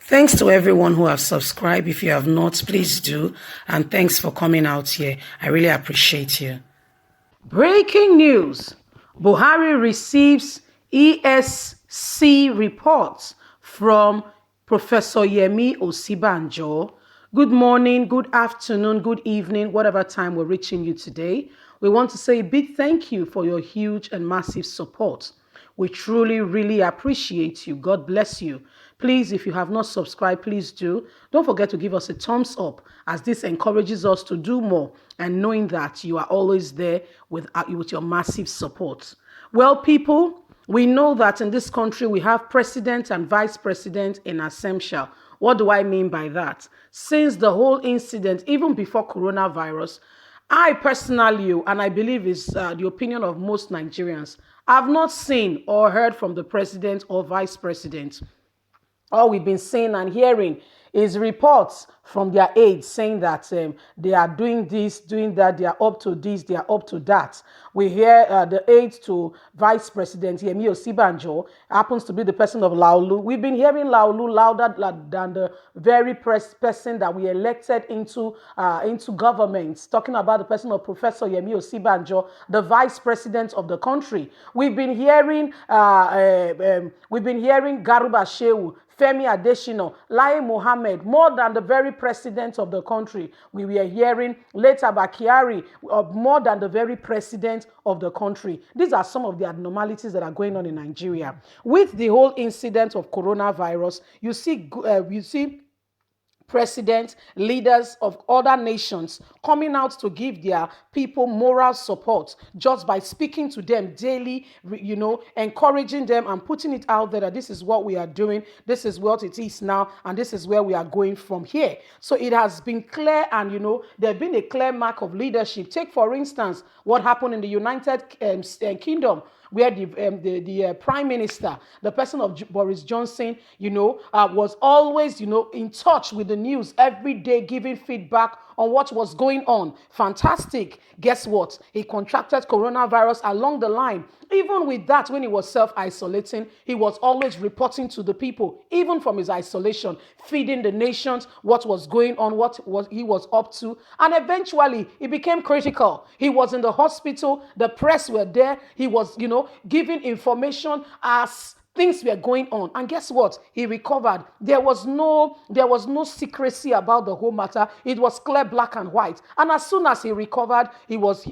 Thanks to everyone who have subscribed. If you have not, please do. And thanks for coming out here. I really appreciate you. Breaking news. Buhari receives ESC reports from Professor Yemi Osinbajo. Good morning, good afternoon, good evening, whatever time we're reaching you today. We want to say a big thank you for your huge and massive support. We truly, really appreciate you. God bless you. Please, if you have not subscribed, please do. Don't forget to give us a thumbs up, as this encourages us to do more, and knowing that you are always there with your massive support. Well, people, we know that in this country we have president and vice president in absentia. What do I mean by that? Since the whole incident, even before coronavirus, I personally, and I believe it's the opinion of most Nigerians, I've not seen or heard from the president or vice president. All we've been seeing and hearing is reports from their aides saying that they are doing this, doing that, they are up to this, they are up to that. We hear the aide to Vice President Yemi Osinbajo happens to be the person of Laulu. We've been hearing Laulu louder than the very person that we elected into government, talking about the person of Professor Yemi Osinbajo, the Vice President of the country. We've been hearing Garuba Shehu, Femi Adesina, Lai Mohammed, more than the very president of the country. We were hearing later Bakiari, more than the very president of the country. These are some of the abnormalities that are going on in Nigeria. With the whole incident of coronavirus, you see presidents, leaders of other nations coming out to give their people moral support just by speaking to them daily, encouraging them and putting it out there that this is what we are doing, this is what it is now, and this is where we are going from here. So it has been clear, and there's been a clear mark of leadership. Take, for instance, what happened in the United Kingdom, where the prime minister, the person of Boris Johnson, was always, in touch with the news every day, giving feedback on what was going on. Fantastic. Guess what? He contracted coronavirus along the line. Even with that, when he was self-isolating, he was always reporting to the people, even from his isolation, feeding the nations what was going on, he was up to. And eventually, it became critical. He was in the hospital. The press were there. He was, giving information as things were going on. And guess what? He recovered. There was no secrecy about the whole matter. It was clear, black and white. And as soon as he recovered, he was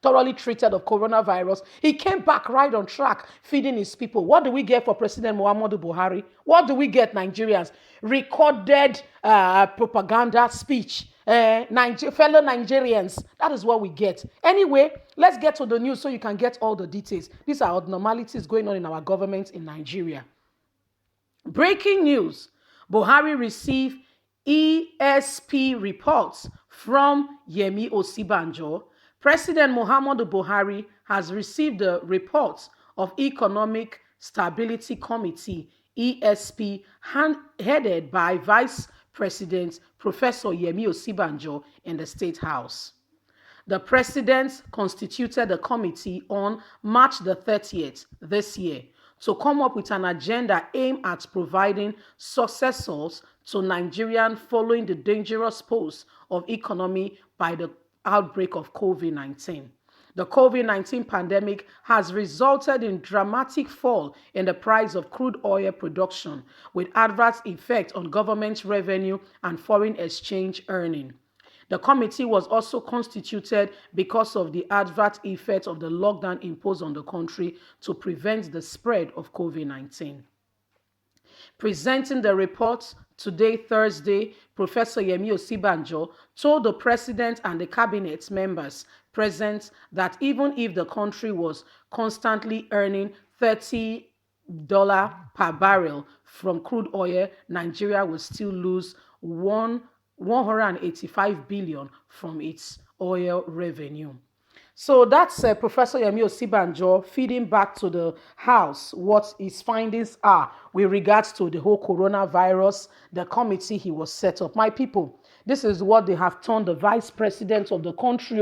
thoroughly treated of coronavirus. He came back right on track, feeding his people. What do we get for President Muhammadu Buhari? What do we get, Nigerians? Recorded propaganda speech. Fellow Nigerians, that is what we get. Anyway, let's get to the news so you can get all the details. These are abnormalities going on in our government in Nigeria. Breaking news. Buhari received ESP reports from Yemi Osinbajo. President Muhammadu Buhari has received the reports of Economic Stability Committee, ESP, headed by Vice President Professor Yemi Osinbajo in the State House. The president constituted a committee on March the 30th this year to come up with an agenda aimed at providing successors to Nigerian following the dangerous pulse of economy by the outbreak of COVID-19. The COVID-19 pandemic has resulted in dramatic fall in the price of crude oil production, with adverse effect on government revenue and foreign exchange earning. The committee was also constituted because of the adverse effects of the lockdown imposed on the country to prevent the spread of COVID-19. Presenting the report today, Thursday, Professor Yemi Osinbajo told the president and the cabinet members present that even if the country was constantly earning $30 per barrel from crude oil, Nigeria will still lose 185 billion from its oil revenue. So that's Professor Yemi Osinbajo feeding back to the House what his findings are with regards to the whole coronavirus, the committee he was set up. My people, this is what they have turned the vice president of the country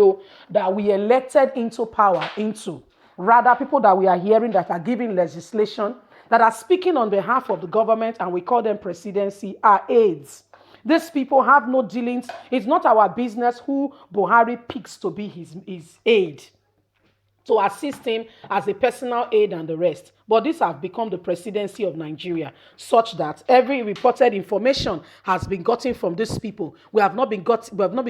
that we elected into power into. Rather, people that we are hearing that are giving legislation, that are speaking on behalf of the government, and we call them presidency, are aides. These people have no dealings. It's not our business who Buhari picks to be his aide, to assist him as a personal aide and the rest. But these have become the presidency of Nigeria, such that every reported information has been gotten from these people. We have not been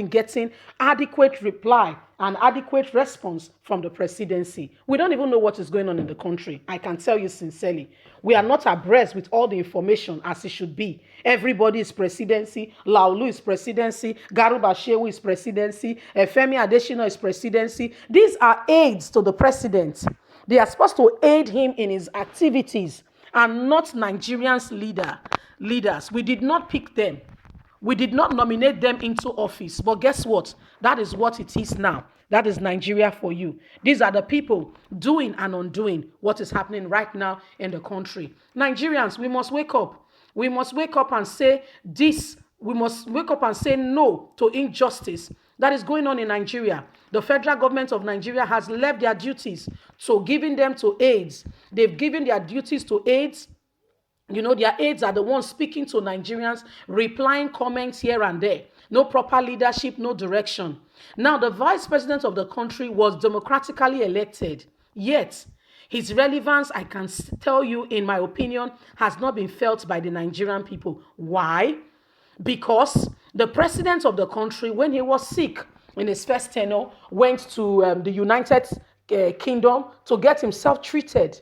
getting adequate reply and adequate response from the presidency. We don't even know what is going on in the country. I can tell you sincerely, we are not abreast with all the information as it should be. Everybody is presidency. Laulu is presidency. Garuba Shehu is presidency. Femi Adesina is presidency. These are aides to the president. They are supposed to aid him in his activities and not Nigerians leaders. We did not pick them. We did not nominate them into office. But guess what? That is what it is now. That is Nigeria for you. These are the people doing and undoing what is happening right now in the country. Nigerians, we must wake up. We must wake up and say this. We must wake up and say no to injustice that is going on in Nigeria. The federal government of Nigeria has left their duties to giving them to aides. They've given their duties to aides. You know, their aides are the ones speaking to Nigerians, replying comments here and there. No proper leadership, no direction. Now, the vice president of the country was democratically elected, yet his relevance, I can tell you, in my opinion, has not been felt by the Nigerian people. Why? Because the president of the country, when he was sick in his first tenure, went to the United Kingdom to get himself treated.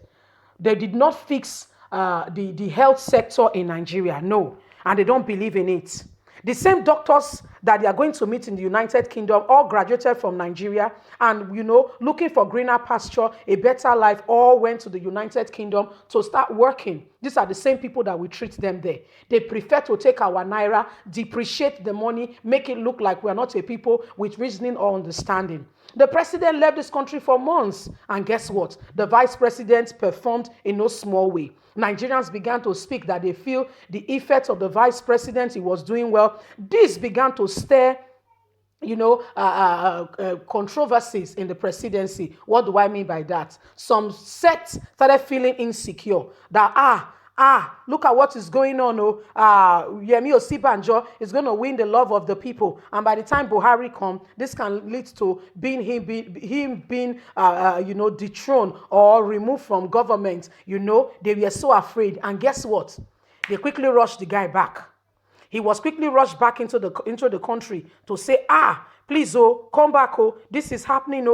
They did not fix the health sector in Nigeria, no, and they don't believe in it. The same doctors that they are going to meet in the United Kingdom all graduated from Nigeria and, you know, looking for greener pasture, a better life, all went to the United Kingdom to start working. These are the same people that we treat them there. They prefer to take our naira, depreciate the money, make it look like we are not a people with reasoning or understanding. The president left this country for months, and guess what? The vice president performed in no small way. Nigerians began to speak that they feel the effects of the vice president, he was doing well. This began to stir, you know, controversies in the presidency. What do I mean by that? Some sects started feeling insecure that, look at what is going on. Yemi Osinbajo is going to win the love of the people. And by the time Buhari comes, this can lead to him being dethroned or removed from government. You know, they were so afraid. And guess what? They quickly rushed the guy back. He was quickly rushed back into the country to say, please, come back, this is happening,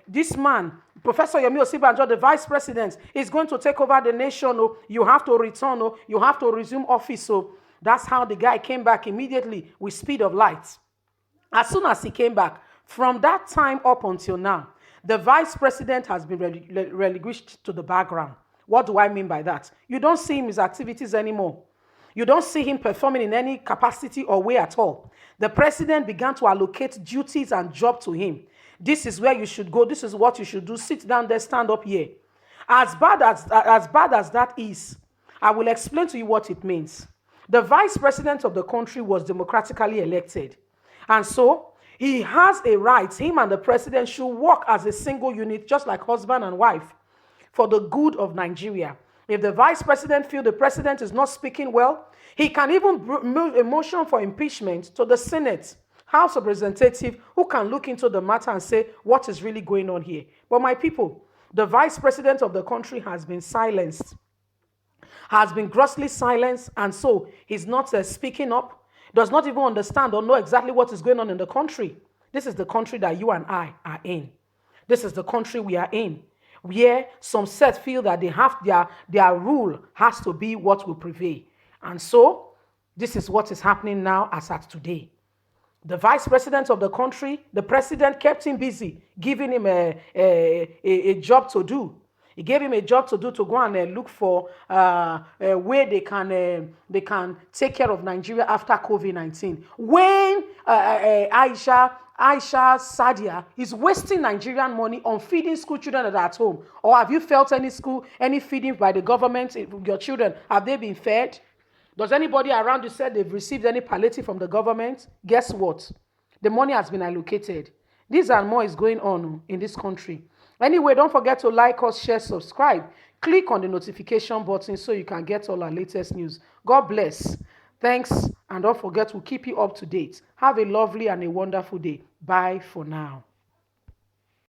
this man, Professor Yemi Osinbajo, the vice president, is going to take over the nation, you have to return, you have to resume office, That's how the guy came back immediately with speed of light. As soon as he came back, from that time up until now, the vice president has been relinquished to the background. What do I mean by that? You don't see his activities anymore. You don't see him performing in any capacity or way at all. The president began to allocate duties and job to him. This is where you should go. This is what you should do. Sit down there, stand up here. As bad as that is, I will explain to you what it means. The vice president of the country was democratically elected. And so he has a right. Him and the president should work as a single unit, just like husband and wife, for the good of Nigeria. If the vice president feels the president is not speaking well, he can even move a motion for impeachment to the Senate, House of Representatives, who can look into the matter and say what is really going on here. But my people, the vice president of the country has been silenced, has been grossly silenced, and so he's not speaking up, does not even understand or know exactly what is going on in the country. This is the country that you and I are in. This is the country we are in, where some sets feel that they have their rule has to be what will prevail. And so, this is what is happening now as at today. The vice president of the country, the president kept him busy, giving him a job to do. He gave him a job to do to go and look for where they can take care of Nigeria after COVID-19. When Aisha Sadia is wasting Nigerian money on feeding school children that are at home. Or have you felt any feeding by the government? Your children, have they been fed? Does anybody around you say they've received any palliative from the government? Guess what? The money has been allocated. This and more is going on in this country. Anyway, don't forget to like us, share, subscribe. Click on the notification button so you can get all our latest news. God bless. Thanks, and don't forget to keep you up to date. Have a lovely and a wonderful day. Bye for now.